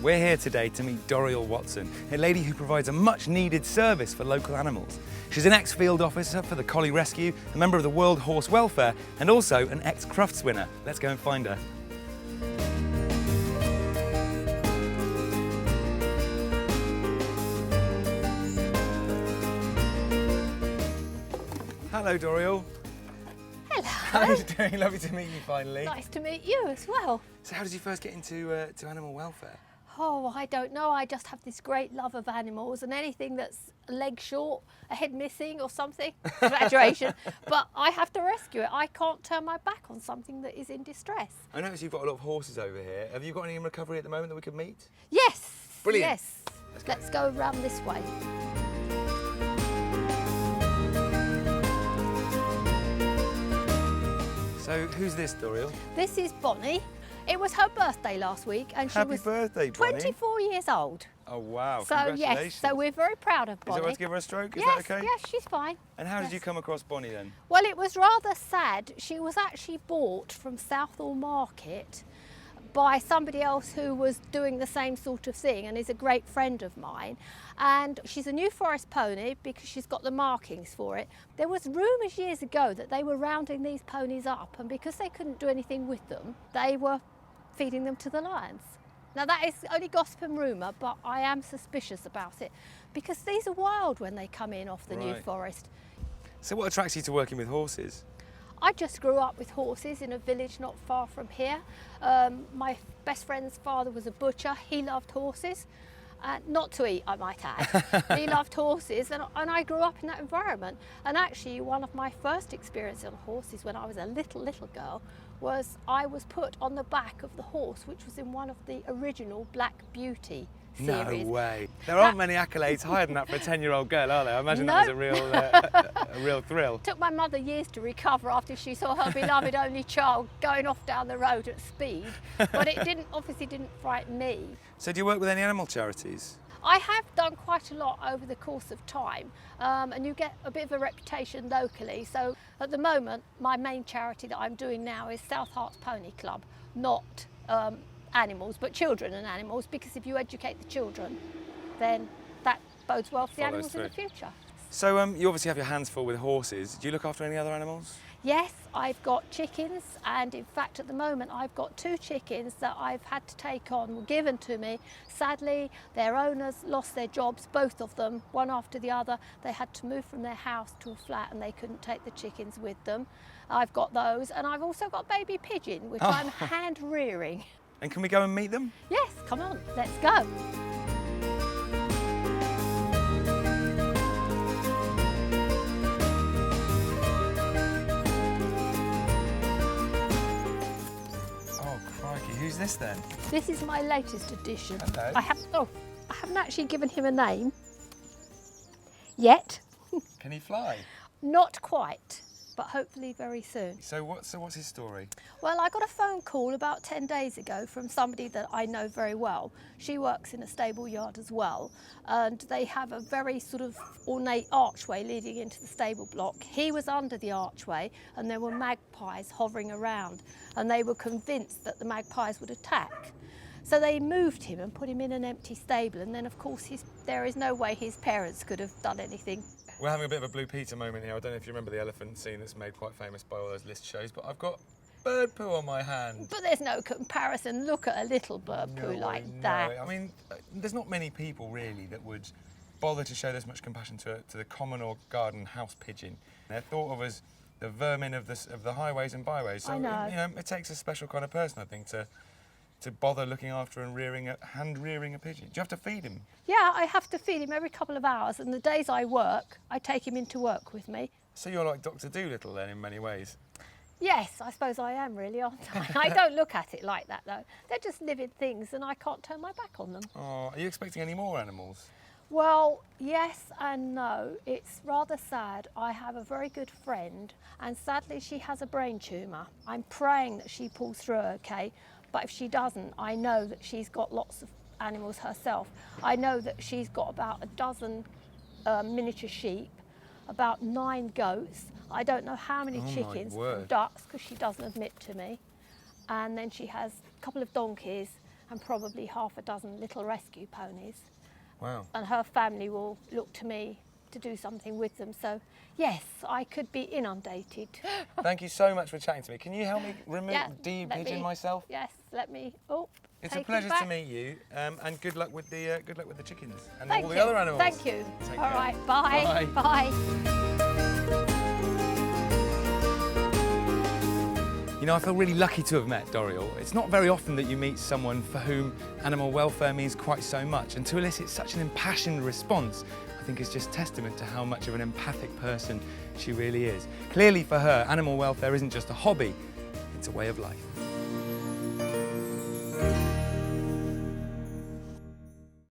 We're here today to meet Doriel Watson, a lady who provides a much-needed service for local animals. She's an ex-field officer for the Collie Rescue, a member of the World Horse Welfare, and also an ex-Crufts winner. Let's go and find her. Hello, Doriel. Hello. How are you doing? Lovely to meet you finally. Nice to meet you as well. So how did you first get into to animal welfare? Oh, I don't know. I just have this great love of animals, and anything that's a leg short, a head missing or something, exaggeration, but I have to rescue it. I can't turn my back on something that is in distress. I noticed you've got a lot of horses over here. Have you got any in recovery at the moment that we could meet? Yes. Brilliant. Yes. Let's go around this way. So who's this, Doriel? This is Bonnie. It was her birthday last week, and she was Happy birthday, Bonnie. 24 years old. Oh wow, So congratulations. yes, so we're very proud of Bonnie. Is it all right to give her a stroke? Is Yes, that okay? yes, she's fine. And how did Yes. you come across Bonnie then? Well, it was rather sad. She was actually bought from Southall Market by somebody else who was doing the same sort of thing and is a great friend of mine. And she's a New Forest pony because she's got the markings for it. There was rumours years ago that they were rounding these ponies up, and because they couldn't do anything with them, they were feeding them to the lions. Now that is only gossip and rumour, but I am suspicious about it because these are wild when they come in off the New Right. Forest. So what attracts you to working with horses? I just grew up with horses in a village not far from here. My best friend's father was a butcher. He loved horses. Not to eat, I might add. He loved horses, and I grew up in that environment. And actually, one of my first experiences on horses when I was a little girl was I was put on the back of the horse, which was in one of the original Black Beauty series. No way. There aren't many accolades higher than that for a 10-year-old girl, are there? I imagine No. that was a real thrill. Took my mother years to recover after she saw her beloved only child going off down the road at speed, but it obviously didn't frighten me. So do you work with any animal charities? I have done quite a lot over the course of time, and you get a bit of a reputation locally. So at the moment, my main charity that I'm doing now is South Harts Pony Club, not animals, but children and animals, because if you educate the children, then that bodes well for the animals in the future. So you obviously have your hands full with horses. Do you look after any other animals? Yes, I've got chickens, and in fact at the moment I've got 2 chickens that I've had to take on, were given to me. Sadly, their owners lost their jobs, both of them, one after the other. They had to move from their house to a flat and they couldn't take the chickens with them. I've got those, and I've also got baby pigeon, which I'm hand rearing. And can we go and meet them? Yes, come on, let's go. Who's this then? This is my latest addition. Hello. I haven't actually given him a name yet. Can he fly? Not quite, but hopefully very soon. So what's his story? Well, I got a phone call about 10 days ago from somebody that I know very well. She works in a stable yard as well, and they have a very sort of ornate archway leading into the stable block. He was under the archway, and there were magpies hovering around, and they were convinced that the magpies would attack. So they moved him and put him in an empty stable, and then of course there is no way his parents could have done anything. We're having a bit of a Blue Peter moment here. I don't know if you remember the elephant scene that's made quite famous by all those list shows, but I've got bird poo on my hand. But there's no comparison. Look at a little bird poo like that. I mean, there's not many people really that would bother to show this much compassion to the common or garden house pigeon. They're thought of as the vermin of the highways and byways. So I know. You know, it takes a special kind of person, I think, to bother looking after and hand rearing a pigeon. Do you have to feed him? Yeah, I have to feed him every couple of hours, and the days I work, I take him into work with me. So you're like Dr. Dolittle then in many ways? Yes, I suppose I am really, aren't I? I don't look at it like that though. They're just living things and I can't turn my back on them. Oh, are you expecting any more animals? Well, yes and no. It's rather sad. I have a very good friend and sadly she has a brain tumour. I'm praying that she pulls through okay, but if she doesn't, I know that she's got lots of animals herself. I know that she's got about a dozen miniature sheep, about 9 goats. I don't know how many chickens and ducks because she doesn't admit to me. And then she has a couple of donkeys and probably half a dozen little rescue ponies. Wow. And her family will look to me to do something with them. So yes, I could be inundated. Thank you so much for chatting to me. Can you help me remove, Yeah, de-pigeon myself? Yes, let me. Oh, It's a take it pleasure to back. meet you, and good luck with the chickens and Thank all you. the other animals. Thank you. Take All care. right, bye. Bye. Bye. You know, I feel really lucky to have met Doriel. It's not very often that you meet someone for whom animal welfare means quite so much, and to elicit such an impassioned response, I think is just testament to how much of an empathic person she really is. Clearly for her, animal welfare isn't just a hobby, it's a way of life.